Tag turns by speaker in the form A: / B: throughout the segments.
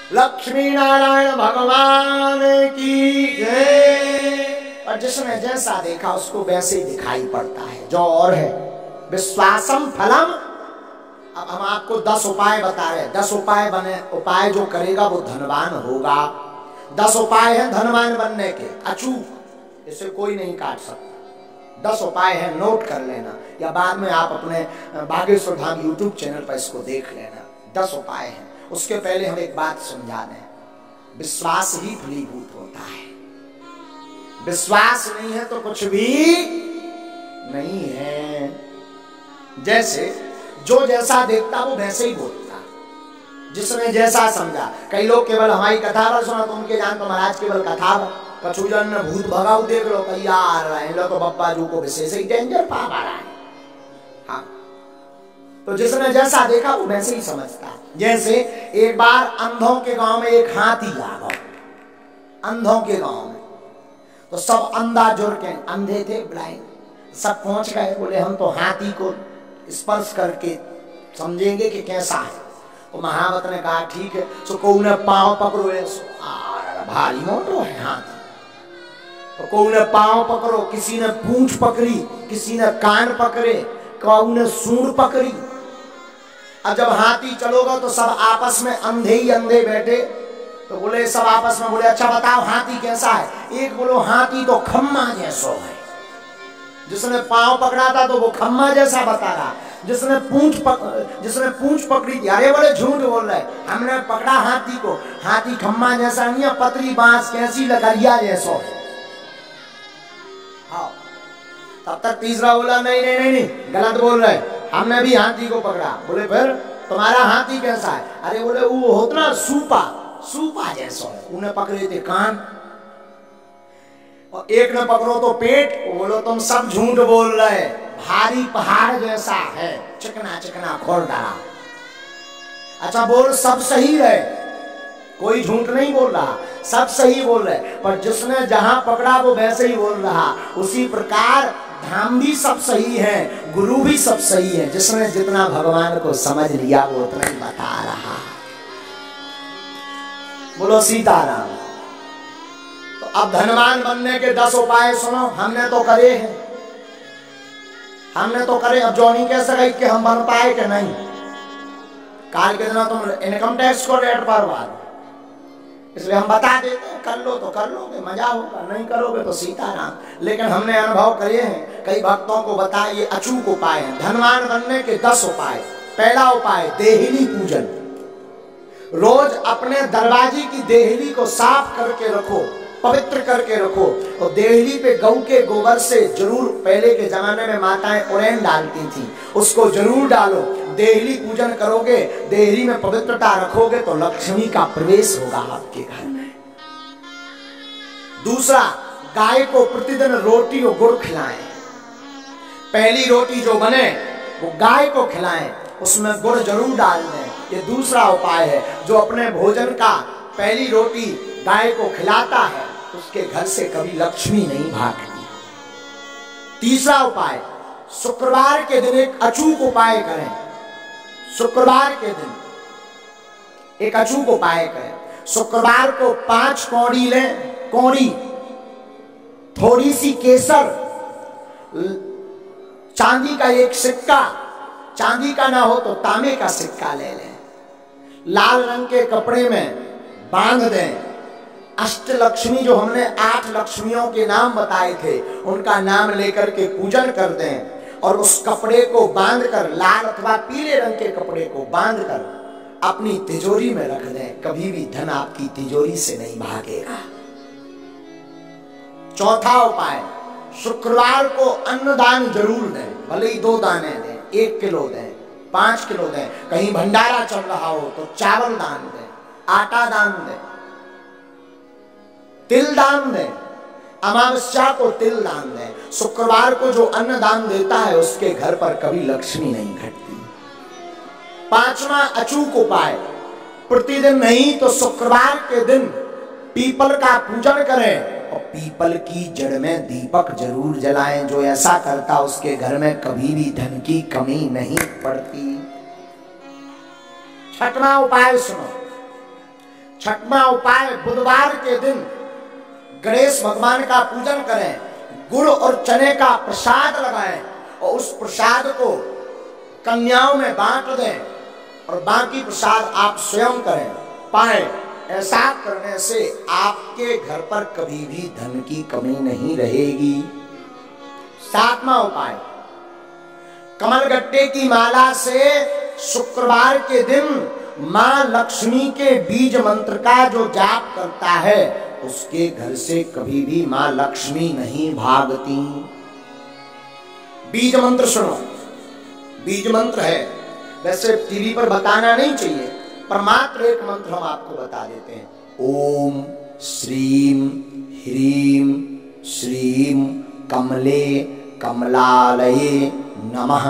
A: लक्ष्मी नारायण भगवान की जय। और जिसने जैसा देखा उसको वैसे ही दिखाई पड़ता है, जो और है विश्वासम फलम। अब हम आपको 10 उपाय बता रहे हैं, 10 उपाय बने, उपाय जो करेगा वो धनवान होगा। 10 उपाय हैं धनवान बनने के, अचूक, इसे कोई नहीं काट सकता। 10 उपाय हैं, नोट कर लेना, या बाद में आप अपने बागेश्वर धाम यूट्यूब चैनल पर इसको देख लेना। 10 उपाय हैं। उसके पहले हम एक बात समझा दें, विश्वास ही फलीभूत होता है। विश्वास नहीं है तो कुछ भी नहीं है। जैसे जो जैसा देखता वो वैसे ही बोलता, जिसने जैसा समझा। कई लोग केवल हमारी कथा पर सुना तो उनके जान तो महाराज केवल कथा कछुजन ने भूत भगाऊ देख लो, यार इन लोग तो बप्पा जू को विशेष ही डेंजर पा रहा है। हाँ, तो जिसने जैसा देखा वो वैसे ही समझता। जैसे एक बार अंधों के गांव में एक हाथी आ गया, अंधों के गांव में, तो सब अंधा जुड़ के, अंधे थे ब्लाइंड, सब पहुंच गए, बोले हम तो हाथी को स्पर्श करके समझेंगे कि कैसा है। तो महावत ने कहा ठीक है, सो को ने पांव पकड़ो, भारी मोटो है हाथी, तो को ने पांव पकड़ो, किसी ने पूंछ पकड़ी, किसी ने कान पकड़े, कौ ने सूंड पकड़ी। अब जब हाथी चलोगा तो सब आपस में अंधे ही अंधे बैठे, तो बोले सब आपस में बोले अच्छा बताओ हाथी कैसा है। एक बोलो हाथी तो खम्मा जैसो है, जिसने पांव पकड़ा था तो वो खम्मा जैसा बता रहा, जिसने पूंछ पकड़ी थी, अरे बोले झूठ बोल रहे, हमने पकड़ा हाथी को, हाथी खम्मा जैसा नहीं है, पतली बांस कैसी लकड़िया जैसो है। हाँ, तब तक तीसरा बोला नहीं नहीं नहीं नहीं गलत बोल रहे, हमने भी हाथी को पकड़ा। बोले फिर तुम्हारा हाथी कैसा है? अरे बोले वो होता ना सूपा जैसा है। उन्हें पकड़े थे कान, और एक ने पकड़ो तो पेट, वो बोलो तुम सब झूठ बोल रहे, भारी पहाड़ जैसा है, चिकना चिकना खोरदारा। अच्छा बोल सब सही रहे, कोई झूठ नहीं बोल रहा, सब सही बोल रहे, पर जिसने जहां पकड़ा वो वैसे ही बोल रहा। उसी प्रकार धाम भी सब सही है, गुरु भी सब सही है, जिसने जितना भगवान को समझ लिया वो उतना ही बता रहा। बोलो सीताराम। तो अब धनवान बनने के 10 उपाय सुनो, हमने तो करे हैं, हमने तो करे। अब जॉनी कैसे कही कि हम बन पाए कि नहीं? काल के दिन तुम इनकम टैक्स को रेट पर, इसलिए हम बता देते हैं, कर लो तो कर लोगे, मजा होगा, नहीं करोगे तो सीताराम। लेकिन हमने अनुभव करे हैं, कई भक्तों को बताए, ये अचूक उपाय है धनवान बनने के 10 उपाय। पहला उपाय देहली पूजन। रोज अपने दरवाजे की देहली को साफ करके रखो, पवित्र करके रखो। तो देहली पे गऊ के गोबर से जरूर, पहले के जमाने में माताएं उड़ैन डालती थी, उसको जरूर डालो। देहली पूजन करोगे, देहली में पवित्रता रखोगे तो लक्ष्मी का प्रवेश होगा आपके घर में। दूसरा, गाय को प्रतिदिन रोटी और गुड़ खिलाएं। पहली रोटी जो बने वो गाय को खिलाएं, उसमें गुड़ जरूर डाल दें। ये दूसरा उपाय है। जो अपने भोजन का पहली रोटी गाय को खिलाता है उसके घर से कभी लक्ष्मी नहीं भागती। तीसरा उपाय, शुक्रवार के दिन एक अचूक उपाय करें। शुक्रवार के दिन एक अचूक उपाय करें। शुक्रवार को 5 कौड़ी लें, कौड़ी, थोड़ी सी केसर, चांदी का एक सिक्का, चांदी का ना हो तो तांबे का सिक्का ले लें, लाल रंग के कपड़े में बांध दें। अष्टलक्ष्मी जो हमने 8 लक्ष्मियों के नाम बताए थे उनका नाम लेकर के पूजन कर दें, और उस कपड़े को बांधकर, लाल अथवा पीले रंग के कपड़े को बांधकर अपनी तिजोरी में रख दें। कभी भी धन आपकी तिजोरी से नहीं भागेगा। चौथा उपाय, शुक्रवार को अन्नदान जरूर दें, भले ही 2 दाने दें, 1 किलो दें, 5 किलो दें। कहीं भंडारा चल रहा हो तो चावल दान दें, आटा दान दें, तिल दान दें, अमावस्या को तिल दान दें। शुक्रवार को जो अन्न दान देता है उसके घर पर कभी लक्ष्मी नहीं घटती। 5वां अचूक उपाय, प्रतिदिन नहीं तो शुक्रवार के दिन पीपल का पूजन करें और पीपल की जड़ में दीपक जरूर जलाएं। जो ऐसा करता उसके घर में कभी भी धन की कमी नहीं पड़ती। 6वां उपाय सुनो, छठवां उपाय, बुधवार के दिन गणेश भगवान का पूजन करें, गुड़ और चने का प्रसाद लगाएं और उस प्रसाद को कन्याओं में बांट दें और बाकी प्रसाद आप स्वयं करें पाए। ऐसा करने से आपके घर पर कभी भी धन की कमी नहीं रहेगी। सातवां उपाय, कमलगट्टे की माला से शुक्रवार के दिन मां लक्ष्मी के बीज मंत्र का जो जाप करता है उसके घर से कभी भी मां लक्ष्मी नहीं भागती। बीज मंत्र सुनो, बीज मंत्र है, वैसे टीवी पर बताना नहीं चाहिए, पर मात्र एक मंत्र हम आपको बता देते हैं। ओम श्रीम ह्रीम श्रीम कमले कमलालये नमः।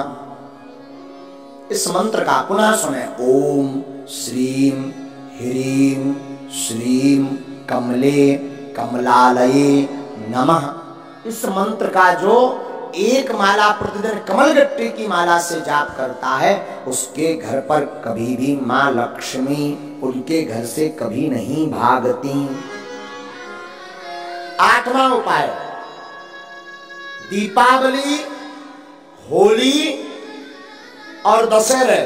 A: इस मंत्र का पुनः सुने, ओम श्रीम ह्रीम श्रीम कमले कमलालये नमः। इस मंत्र का जो एक माला प्रतिदिन कमलगट्टे की माला से जाप करता है उसके घर पर कभी भी मां लक्ष्मी उनके घर से कभी नहीं भागती। आठवां उपाय, दीपावली, होली और दशहरे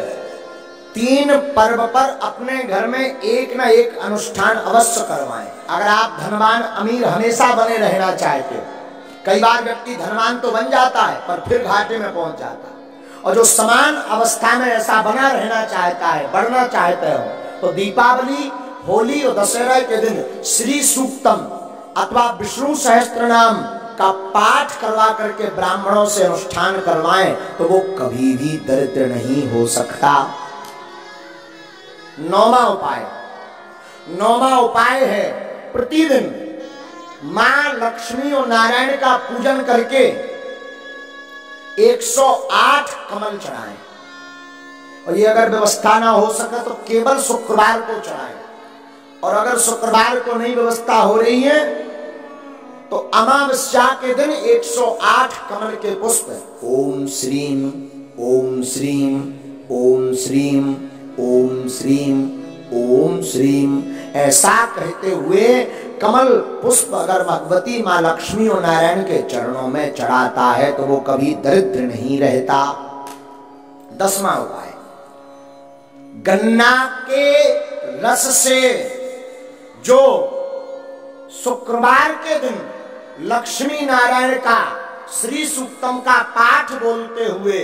A: तीन पर्व पर अपने घर में एक ना एक अनुष्ठान अवश्य करवाएं। अगर आप धनवान अमीर हमेशा बने रहना चाहते हो, कई बार व्यक्ति धनवान तो बन जाता है पर फिर घाटे में पहुंच जाता है, और जो समान अवस्था में ऐसा बना रहना चाहता है, बढ़ना चाहते हो, तो दीपावली, होली और दशहरा के दिन श्री सूक्तम अथवा विष्णु सहस्त्र नाम का पाठ करवा करके ब्राह्मणों से अनुष्ठान करवाएं तो वो कभी भी दरिद्र नहीं हो सकता। नौवां उपाय है प्रतिदिन मां लक्ष्मी और नारायण का पूजन करके 108 कमल चढ़ाएं, और ये अगर व्यवस्था ना हो सके तो केवल शुक्रवार को चढ़ाएं, और अगर शुक्रवार को नहीं व्यवस्था हो रही है तो अमावस्या के दिन 108 कमल के पुष्प ओम श्रीम ओम श्रीम ओम श्रीम ओम श्रीम ओम श्रीम ऐसा कहते हुए कमल पुष्प अगर भगवती मां लक्ष्मी और नारायण के चरणों में चढ़ाता है तो वो कभी दरिद्र नहीं रहता। 10वां उपाय, गन्ना के रस से जो शुक्रवार के दिन लक्ष्मी नारायण का श्री सूक्तम का पाठ बोलते हुए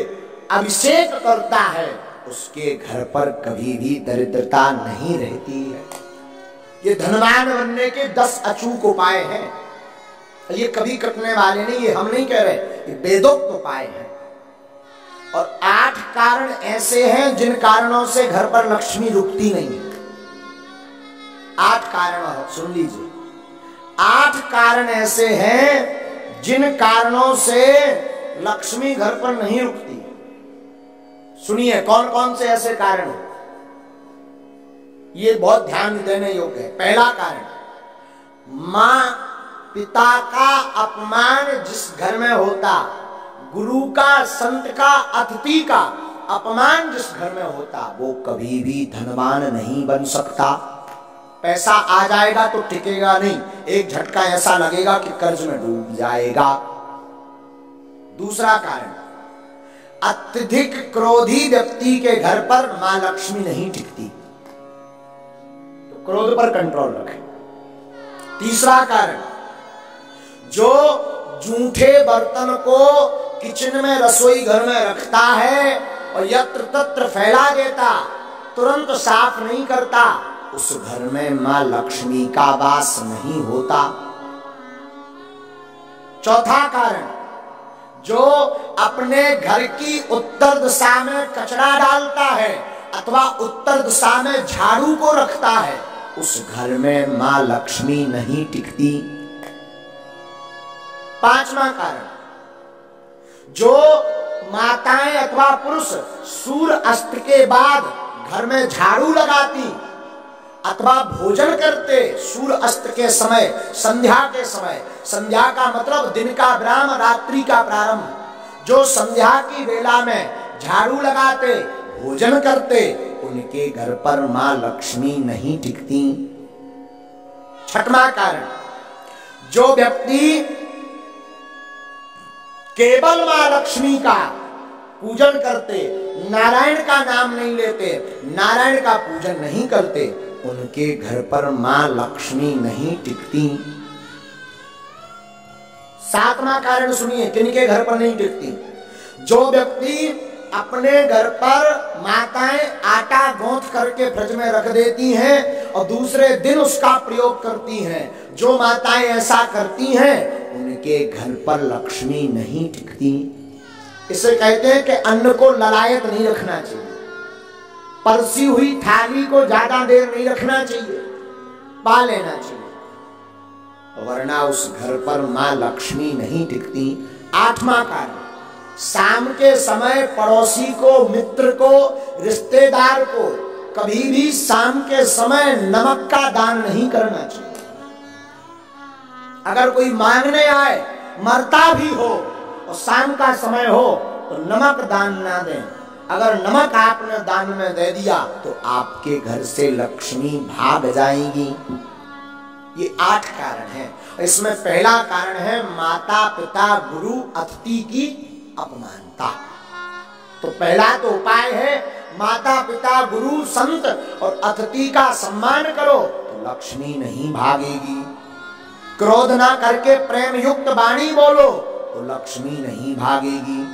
A: अभिषेक करता है उसके घर पर कभी भी दरिद्रता नहीं रहती है। ये धनवान बनने के 10 अचूक उपाय हैं। ये कभी कटने वाले नहीं, ये हम नहीं कह रहे, ये वेदोक्त उपाय हैं। और 8 कारण ऐसे हैं जिन कारणों से घर पर लक्ष्मी रुकती नहीं। 8 कारण सुन लीजिए, 8 कारण ऐसे हैं जिन कारणों से लक्ष्मी घर पर नहीं रुकती। सुनिए कौन कौन से ऐसे कारण हैं, ये बहुत ध्यान देने योग्य है। पहला कारण, मां पिता का अपमान जिस घर में होता, गुरु का, संत का, अतिथि का अपमान जिस घर में होता, वो कभी भी धनवान नहीं बन सकता। पैसा आ जाएगा तो टिकेगा नहीं, एक झटका ऐसा लगेगा कि कर्ज में डूब जाएगा। दूसरा कारण, अत्यधिक क्रोधी व्यक्ति के घर पर मां लक्ष्मी नहीं टिकती, तो क्रोध पर कंट्रोल रखें। तीसरा कारण, जो जूठे बर्तन को किचन में, रसोई घर में रखता है और यत्र तत्र फैला देता, तुरंत साफ नहीं करता, उस घर में मां लक्ष्मी का वास नहीं होता। चौथा कारण, जो अपने घर की उत्तर दिशा में कचरा डालता है अथवा उत्तर दिशा में झाड़ू को रखता है, उस घर में मां लक्ष्मी नहीं टिकती। पांचवा कारण, जो माताएं अथवा पुरुष सूर्य अस्त के बाद घर में झाड़ू लगाती अथवा भोजन करते सूर्य अस्त के समय, संध्या के समय, संध्या का मतलब दिन का विराम, रात्रि का प्रारंभ, जो संध्या की वेला में झाड़ू लगाते, भोजन करते, उनके घर पर मां लक्ष्मी नहीं टिकती। छठवां कारण, जो व्यक्ति केवल मां लक्ष्मी का पूजन करते, नारायण का नाम नहीं लेते, नारायण का पूजन नहीं करते, उनके घर पर मां लक्ष्मी नहीं टिकती। सातवां कारण सुनिए, किनके घर पर नहीं टिकती? जो व्यक्ति अपने घर पर माताएं आटा गूंथ करके फ्रिज में रख देती हैं और दूसरे दिन उसका प्रयोग करती हैं, जो माताएं ऐसा करती हैं उनके घर पर लक्ष्मी नहीं टिकती। इसे कहते हैं कि अन्न को ललायत नहीं रखना चाहिए, परसी हुई थाली को ज्यादा देर नहीं रखना चाहिए, पा लेना चाहिए, वरना उस घर पर मां लक्ष्मी नहीं टिकती। आठवां कारण, शाम के समय पड़ोसी को, मित्र को, रिश्तेदार को कभी भी शाम के समय नमक का दान नहीं करना चाहिए। अगर कोई मांगने आए, मरता भी हो और शाम का समय हो तो नमक दान ना दें। अगर नमक आपने दान में दे दिया तो आपके घर से लक्ष्मी भाग जाएगी। ये 8 कारण हैं। इसमें पहला कारण है माता पिता गुरु अतिथि की अपमानता। तो पहला तो उपाय है माता पिता गुरु संत और अतिथि का सम्मान करो तो लक्ष्मी नहीं भागेगी। क्रोध ना करके प्रेम युक्त वाणी बोलो तो लक्ष्मी नहीं भागेगी।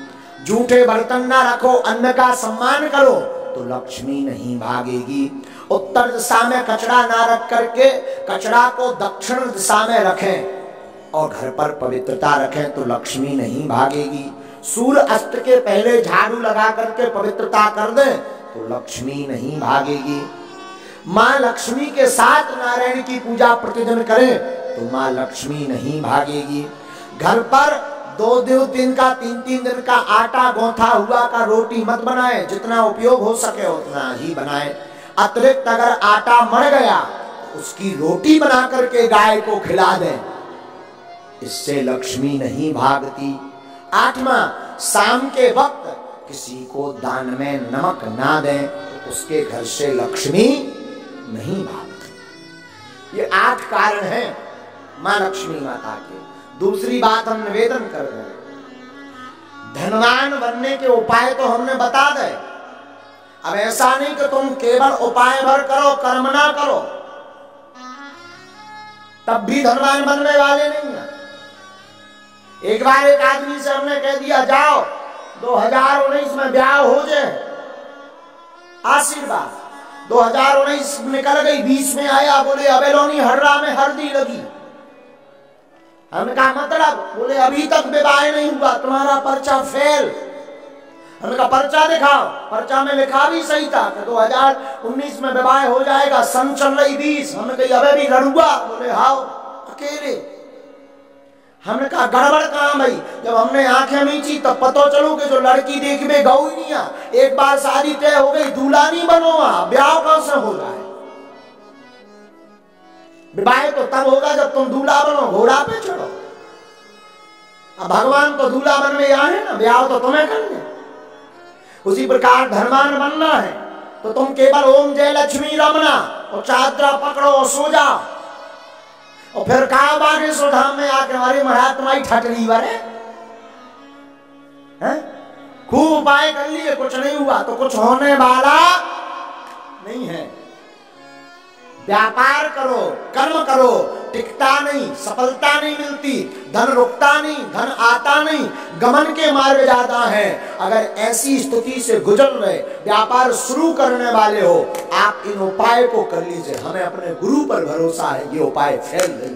A: झूठे बर्तन ना रखो, अन्न का सम्मान करो तो लक्ष्मी नहीं भागेगी। उत्तर दिशा में कचरा ना रख करके कचरा को दक्षिण दिशा में रखें और घर पर पवित्रता रखें तो लक्ष्मी नहीं भागेगी। सूर्य अस्त के पहले झाड़ू लगा करके पवित्रता कर दे तो लक्ष्मी नहीं भागेगी। मां लक्ष्मी के साथ नारायण की पूजा प्रतिदिन करें तो मां लक्ष्मी नहीं भागेगी। घर पर 2 दिन का 3 दिन का आटा गौथा हुआ का रोटी मत बनाए, जितना उपयोग हो सके उतना ही बनाए। अतिरिक्त अगर आटा मर गया तो उसकी रोटी बना करके गाय को खिला दें, इससे लक्ष्मी नहीं भागती। 8वां, शाम के वक्त किसी को दान में नमक ना दें तो उसके घर से लक्ष्मी नहीं भागती। ये 8 कारण हैं मां लक्ष्मी माता के। दूसरी बात हम निवेदन कर रहे हैं, धनवान बनने के उपाय तो हमने बता दे। अब ऐसा नहीं कि तुम केवल उपाय भर करो, कर्म ना करो, तब भी धनवान बनने वाले नहीं है। एक बार एक आदमी से हमने कह दिया जाओ 2019 में ब्याह हो जाए, आशीर्वाद। 2019 निकल गई, 20 में आया, बोले अबेलोनी हर्रा में हल्दी लगी। हमने कहा मतलब? बोले अभी तक विवाह नहीं हुआ, तुम्हारा पर्चा फेल। हमने कहा पर्चा दिखाओ। पर्चा में लिखा भी सही था कि 2019 में विवाह हो जाएगा, सन चल रही 20। हमने कहा अबे भी लड़ूंगा। बोले हाओ अकेले। हमने कहा गड़बड़ कहां भाई? जब हमने आंखें मीची तब पता चलो कि जो लड़की देखने गऊ ही नहीं आ। एक बार शादी तय हो गई, दूल्हा नहीं बनो, ब्याह कैसे हो जाए? विवाह तो तब होगा जब तुम दूल्हा बनो, घोड़ा पे चढ़ो। अब भगवान तो दूल्हा बन में यहाँ है ना, ब्याह तो तुम्हें करने। उसी प्रकार धर्मान बनना है तो तुम केवल ओम जय लक्ष्मी रमना और चादरा पकड़ो और सो जाओ। और फिर कहा बागे सुधाम में आके हमारे महाराज तुम्हारी ठटरी बने, खूब उपाय कर लिए, कुछ नहीं हुआ तो कुछ होने वाला नहीं है। व्यापार करो, कर्म करो, टिकता नहीं, सफलता नहीं मिलती, धन रुकता नहीं, धन आता नहीं, गमन के मार्ग ज्यादा है। अगर ऐसी स्थिति से गुजर रहे, व्यापार शुरू करने वाले हो, आप इन उपाय को कर लीजिए। हमें अपने गुरु पर भरोसा है, ये उपाय फेल नहीं।